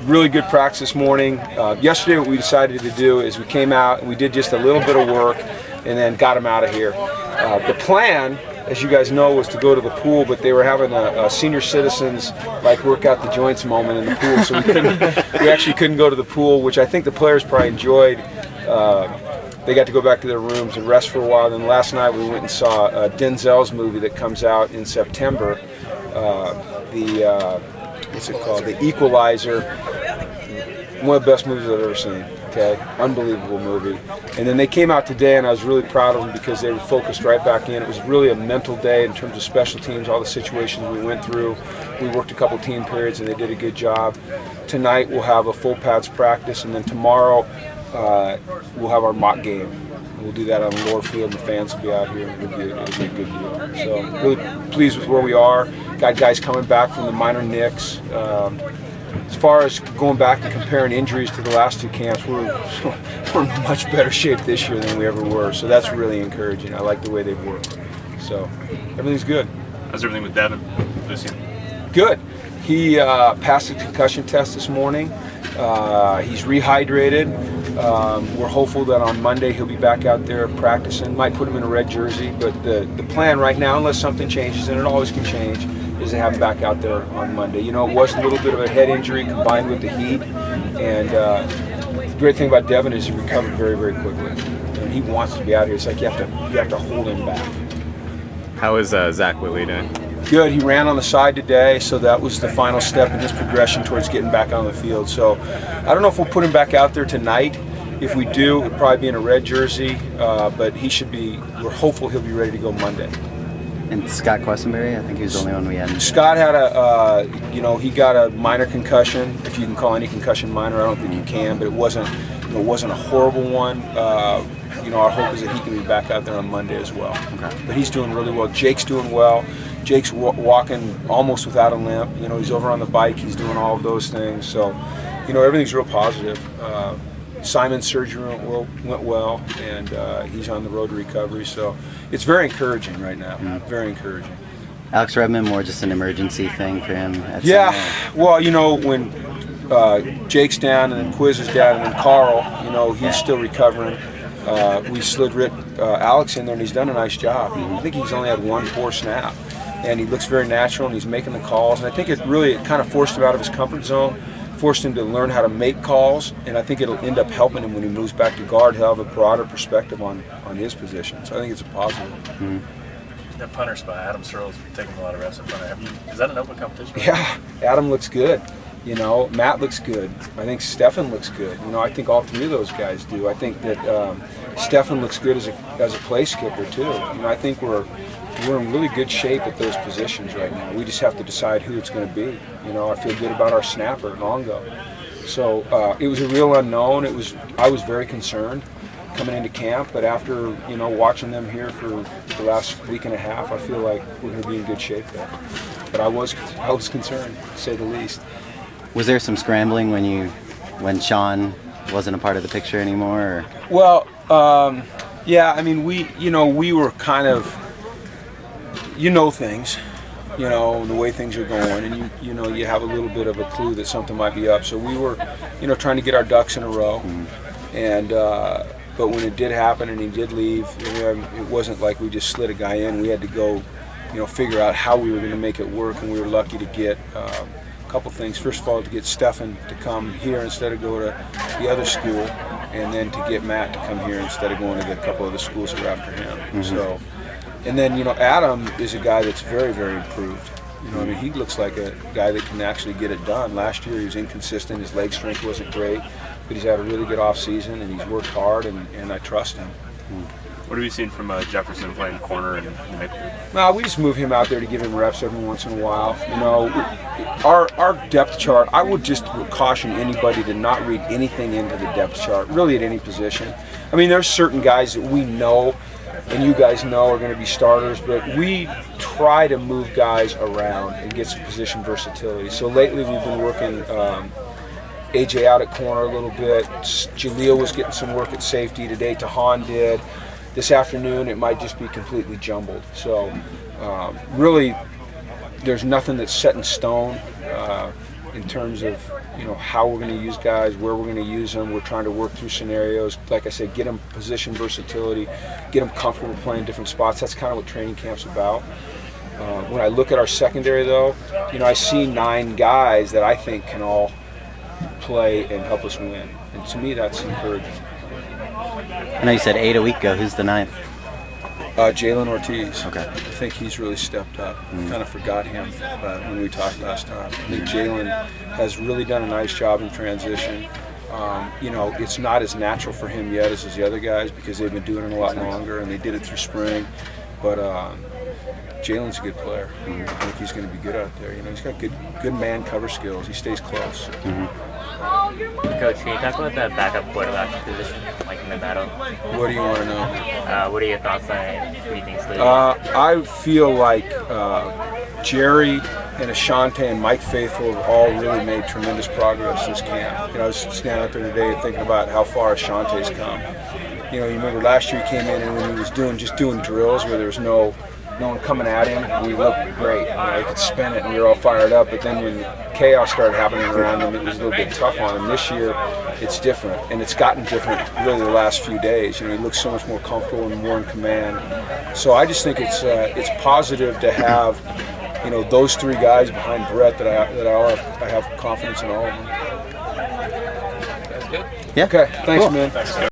really good practice this morning. Yesterday what we decided to do is we came out and we did just a little bit of work and then got them out of here. The plan, as you guys know, was to go to the pool, but they were having a senior citizens work out the joints moment in the pool, so we actually couldn't go to the pool, which I think the players probably enjoyed. They got to go back to their rooms and rest for a while. Then last night we went and saw Denzel's movie that comes out in September. What's it called? The Equalizer. One of the best movies I've ever seen. Okay, unbelievable movie. And then they came out today, and I was really proud of them because they were focused right back in. It was really a mental day in terms of special teams, all the situations we went through. We worked a couple team periods, and they did a good job. Tonight we'll have a full pads practice, and then tomorrow we'll have our mock game. We'll do that on the lower field, and the fans will be out here. It'll be a good deal. So really pleased with where we are. Got guys coming back from the minor nicks. As far as going back and comparing injuries to the last two camps, we're in much better shape this year than we ever were. So that's really encouraging. I like the way they've worked. So everything's good. How's everything with Devin Lucien? Good. He passed the concussion test this morning. He's rehydrated. We're hopeful that on Monday he'll be back out there practicing. Might put him in a red jersey, but the plan right now, unless something changes, and it always can change, is to have him back out there on Monday. You know, it was a little bit of a head injury combined with the heat, and the great thing about Devin is he recovered very, very quickly, and he wants to be out here. It's like you have to hold him back. How is Zach Whitley doing? Good. He ran on the side today, so that was the final step in his progression towards getting back on the field. So I don't know if we'll put him back out there tonight. If we do, it'll probably be in a red jersey, but he should be. We're hopeful he'll be ready to go Monday. And Scott Quessenberry, I think he was the only one we had. Scott had he got a minor concussion, if you can call any concussion minor. I don't think you can, but it wasn't a horrible one. Our hope is that he can be back out there on Monday as well. Okay. But he's doing really well. Jake's doing well. Jake's walking almost without a limp. He's over on the bike. He's doing all of those things. So, everything's real positive. Simon's surgery went well, and he's on the road to recovery. So it's very encouraging right now. Mm-hmm. Very encouraging. Alex Redmond, more just an emergency thing for him? Well, when Jake's down and then Quiz is down and then Carl, he's still recovering. We slid Alex in there, and he's done a nice job. I think he's only had one poor snap, and he looks very natural, and he's making the calls. And I think it kind of forced him out of his comfort zone, forced him to learn how to make calls, and I think it'll end up helping him when he moves back to guard. He'll have a broader perspective on his position. So I think it's a positive. Mm-hmm. That punter spot, Adam Searle's taking a lot of reps at punter. Is that an open competition? Yeah, Adam looks good. Matt looks good. I think Stefan looks good. I think all three of those guys do. I think that Stefan looks good as a place kicker too. I think we're in really good shape at those positions right now. We just have to decide who it's going to be. I feel good about our snapper, Longo. So it was a real unknown. I was very concerned coming into camp, but after watching them here for the last week and a half, I feel like we're going to be in good shape there. But I was concerned, to say the least. Was there some scrambling when Sean wasn't a part of the picture anymore? Or? Well, yeah. I mean, we were kind of, things, the way things are going, and you have a little bit of a clue that something might be up. So we were, trying to get our ducks in a row, and but when it did happen and he did leave, it wasn't like we just slid a guy in. We had to go, figure out how we were going to make it work, and we were lucky to get. Couple things. First of all, to get Stefan to come here instead of go to the other school, and then to get Matt to come here instead of going to the couple of the schools that are after him. Mm-hmm. So, and then Adam is a guy that's very, very improved. He looks like a guy that can actually get it done. Last year he was inconsistent. His leg strength wasn't great, but he's had a really good off season and he's worked hard, and I trust him. What have you seen from Jefferson playing corner and nickel? No, we just move him out there to give him reps every once in a while. Our depth chart, I would just caution anybody to not read anything into the depth chart, really at any position. I mean, there's certain guys that we know and you guys know are going to be starters, but we try to move guys around and get some position versatility. So lately we've been working AJ out at corner a little bit. Jaleel was getting some work at safety today. Tahan did. This afternoon it might just be completely jumbled. So really there's nothing that's set in stone in terms of how we're going to use guys, where we're going to use them. We're trying to work through scenarios. Like I said, get them position versatility, get them comfortable playing different spots. That's kind of what training camp's about. When I look at our secondary, though, I see 9 guys that I think can all play and help us win. And to me, that's encouraging. I know you said 8 a week ago. Who's the 9th? Jalen Ortiz. Okay. I think he's really stepped up. Kind of forgot him when we talked last time. I think Jalen has really done a nice job in transition. It's not as natural for him yet as the other guys because they've been doing it a lot longer and they did it through spring. But Jalen's a good player. I think he's going to be good out there. He's got good man cover skills. He stays close. Coach, can you talk about the backup quarterback position, like in the battle? What do you want to know? What are your thoughts on it? Who do you think's leading? I feel like Jerry and Ashante and Mike Faithful have all really made tremendous progress this camp. I was standing out there today thinking about how far Ashante's come. You remember last year he came in and when he was doing drills where there was no one coming at him, we looked great. He could spin it and we were all fired up, but then when chaos started happening around him, it was a little bit tough on him. This year, it's different, and it's gotten different really the last few days. He looks so much more comfortable and more in command. So I just think it's positive to have those 3 guys behind Brett that I have confidence in all of them. That's good. Yeah. Okay, thanks, Cool. man. Thanks.